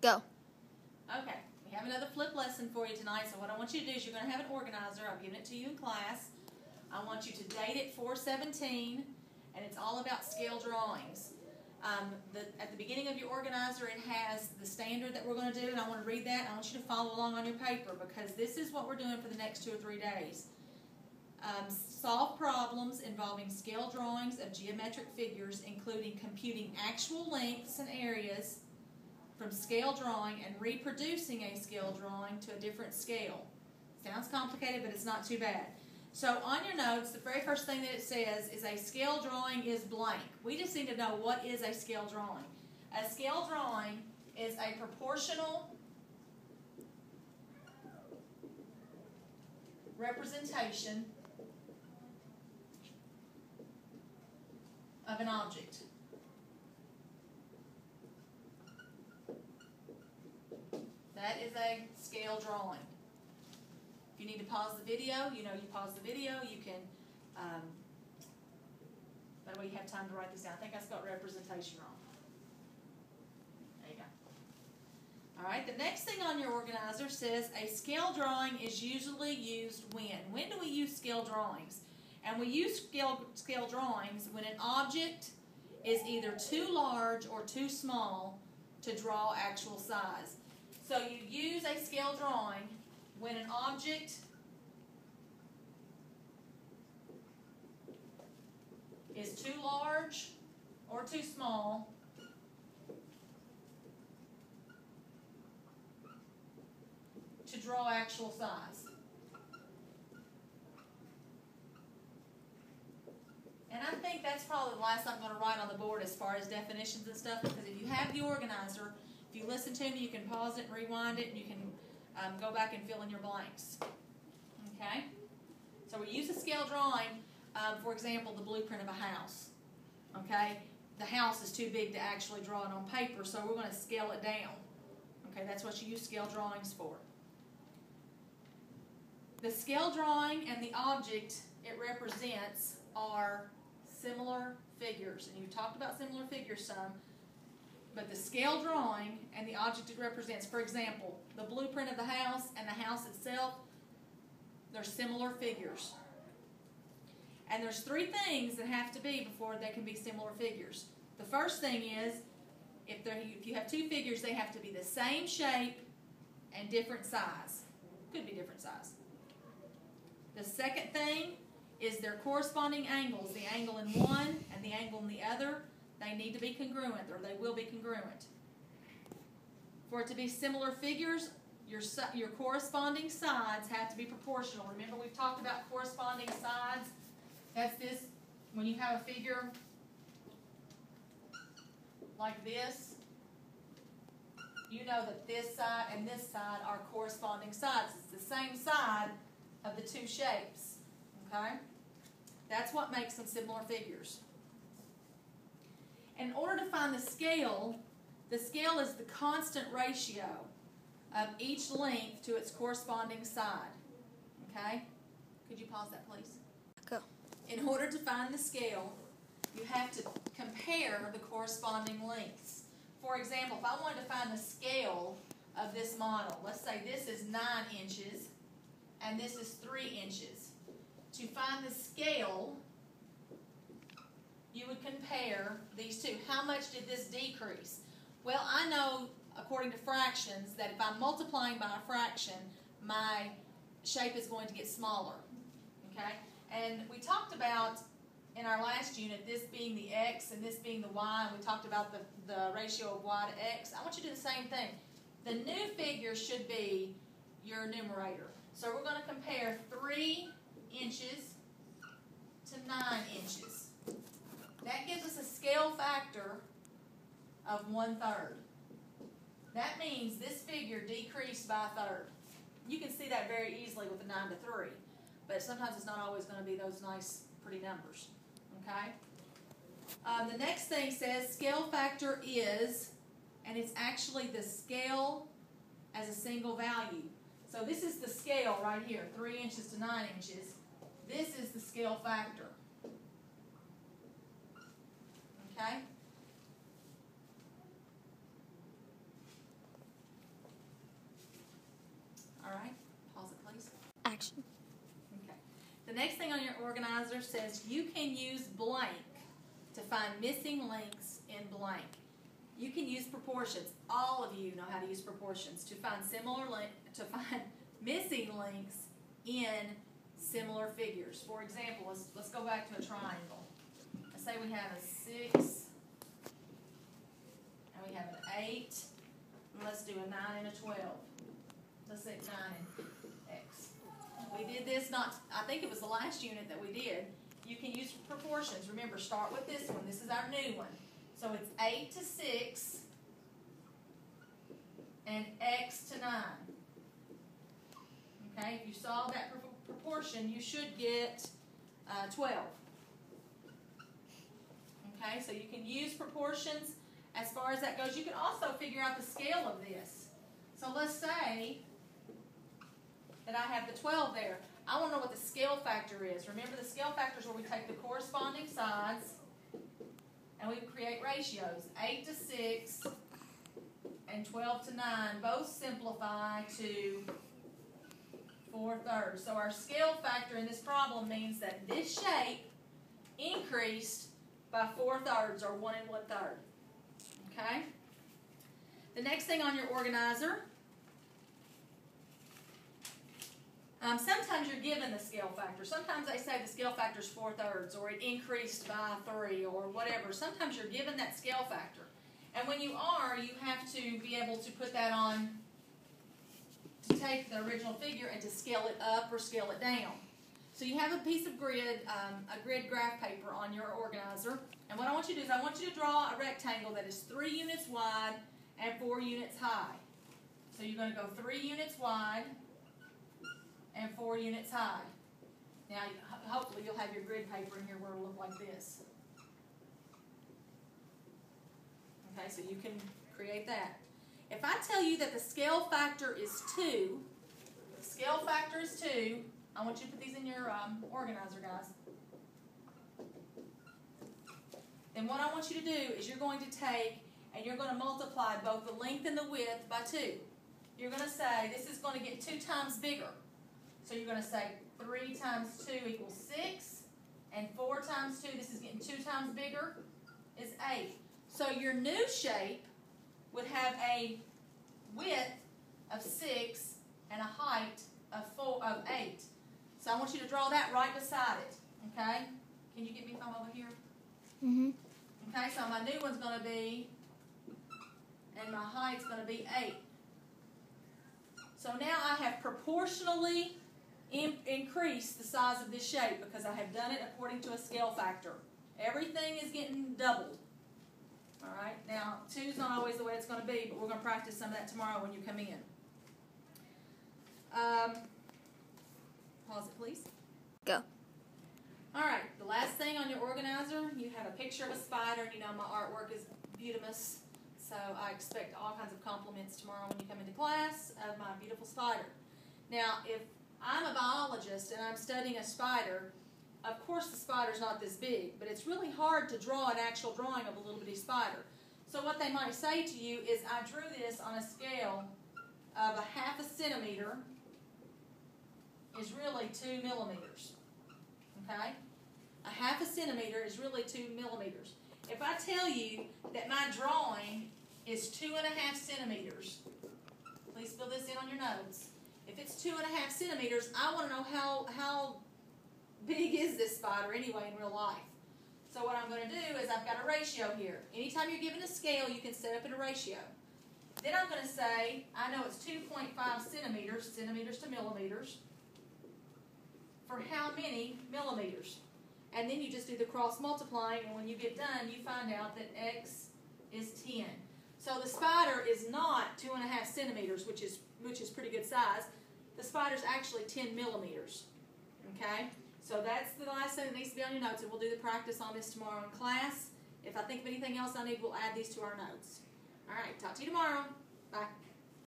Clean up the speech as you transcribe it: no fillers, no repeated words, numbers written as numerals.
Go. Okay, we have another flip lesson for you tonight, so what I want you to do is you're going to have an organizer. I've given it to you in class. I want you to date it 4/17, and it's all about scale drawings. At the beginning of your organizer, it has the standard that we're going to do, and I want to read that, and I want you to follow along on your paper, because this is what we're doing for the next 2 or 3 days. Solve problems involving scale drawings of geometric figures, including computing actual lengths and areas from scale drawing and reproducing a scale drawing to a different scale. Sounds complicated, but it's not too bad. So on your notes, the very first thing that it says is a scale drawing is blank. We just need to know what is a scale drawing. A scale drawing is a proportional representation of an object. That is a scale drawing. If you need to pause the video, you pause the video. You can, that way you have time to write this down. I think I spelled representation wrong. There you go. All right, the next thing on your organizer says a scale drawing is usually used when? When do we use scale drawings? And we use scale drawings when an object is either too large or too small to draw actual size. So you use a scale drawing when an object is too large or too small to draw actual size. And I think that's probably the last I'm going to write on the board as far as definitions and stuff, because if you have the organizer, if you listen to me, you can pause it and rewind it, and you can go back and fill in your blanks. Okay? So we use a scale drawing, for example, the blueprint of a house. Okay? The house is too big to actually draw it on paper, so we're going to scale it down. Okay? That's what you use scale drawings for. The scale drawing and the object it represents are similar figures. And you've talked about similar figures some. But the scale drawing and the object it represents, for example, the blueprint of the house and the house itself, they're similar figures. And there's 3 things that have to be before they can be similar figures. The first thing is, if you have 2 figures, they have to be the same shape and different size. Could be different size. The second thing is their corresponding angles, the angle in one and the angle in the other. They need to be congruent, or they will be congruent. For it to be similar figures, your corresponding sides have to be proportional. Remember, we've talked about corresponding sides. That's this, when you have a figure like this, you know that this side and this side are corresponding sides. It's the same side of the 2 shapes. Okay? That's what makes them similar figures. In order to find the scale is the constant ratio of each length to its corresponding side. Okay? Could you pause that, please? Go. In order to find the scale, you have to compare the corresponding lengths. For example, if I wanted to find the scale of this model, let's say this is 9 inches and this is 3 inches. To find the scale, you would compare these 2. How much did this decrease? Well, I know, according to fractions, that if I'm multiplying by a fraction, my shape is going to get smaller. Okay? And we talked about, in our last unit, this being the x and this being the y, and we talked about the ratio of y to x. I want you to do the same thing. The new figure should be your numerator. So we're going to compare 3 inches to 9 inches. That gives us a scale factor of 1/3. That means this figure decreased by 1/3. You can see that very easily with the 9 to 3, but sometimes it's not always going to be those nice, pretty numbers. Okay? The next thing says scale factor is, and it's actually the scale as a single value. So this is the scale right here, 3 inches to 9 inches. This is the scale factor. Okay? The next thing on your organizer says you can use blank to find missing links in blank. You can use proportions. All of you know how to use proportions to find missing links in similar figures. For example, let's go back to a triangle. Let's say we have a 6 and we have an 8, and let's do a 9 and a 12. Let's say 9 and x. We did this I think it was the last unit that we did. You can use proportions. Remember, start with this one. This is our new one. So it's 8 to 6 and x to 9. Okay, if you solve that proportion, you should get 12. Okay, so you can use proportions as far as that goes. You can also figure out the scale of this. So let's say that I have the 12 there. I want to know what the scale factor is. Remember, the scale factor is where we take the corresponding sides and we create ratios. 8 to 6 and 12 to 9 both simplify to 4/3. So our scale factor in this problem means that this shape increased by 4/3, or 1 1/3. Okay? The next thing on your organizer, sometimes you're given the scale factor. Sometimes they say the scale factor is 4/3, or it increased by 3, or whatever. Sometimes you're given that scale factor. And when you are, you have to be able to put that on, to take the original figure and to scale it up or scale it down. So you have a piece of grid, a grid graph paper on your organizer. And what I want you to do is I want you to draw a rectangle that is 3 units wide and 4 units high. So you're going to go 3 units wide and 4 units high. Now, hopefully you'll have your grid paper in here where it'll look like this. Okay, so you can create that. If I tell you that the scale factor is 2, the scale factor is 2, I want you to put these in your organizer, guys. Then what I want you to do is you're going to take and you're going to multiply both the length and the width by 2. You're going to say this is going to get 2 times bigger. So you're going to say 3 times 2 equals 6, and 4 times 2, this is getting 2 times bigger, is 8. So your new shape would have a width of 6 and a height of 8. So I want you to draw that right beside it. Okay? Can you get me from over here? Mm-hmm. Okay, so my new one's going to be, and my height's going to be 8. So now I have proportionally increased the size of this shape because I have done it according to a scale factor. Everything is getting doubled. All right, now 2 is not always the way it's going to be, but we're going to practice some of that tomorrow when you come in. Pause it, please. Go. All right, the last thing on your organizer, you have a picture of a spider. You know my artwork is beautimous, so I expect all kinds of compliments tomorrow when you come into class of my beautiful spider. Now, if I'm a biologist and I'm studying a spider, of course the spider's not this big, but it's really hard to draw an actual drawing of a little bitty spider. So what they might say to you is, I drew this on a scale of 1/2 centimeter is really 2 millimeters. Okay? 1/2 centimeter is really 2 millimeters. If I tell you that my drawing is 2.5 centimeters, please fill this in on your notes. If it's 2.5 centimeters, I want to know how big is this spider anyway in real life. So what I'm going to do is I've got a ratio here. Anytime you're given a scale, you can set up in a ratio. Then I'm going to say, I know it's 2.5 centimeters, centimeters to millimeters, for how many millimeters? And then you just do the cross multiplying, and when you get done, you find out that x is 10. So the spider is not 2.5 centimeters, which is pretty good size. The spider's actually 10 millimeters. Okay? So that's the last thing that needs to be on your notes, and we'll do the practice on this tomorrow in class. If I think of anything else I need, we'll add these to our notes. All right, talk to you tomorrow. Bye.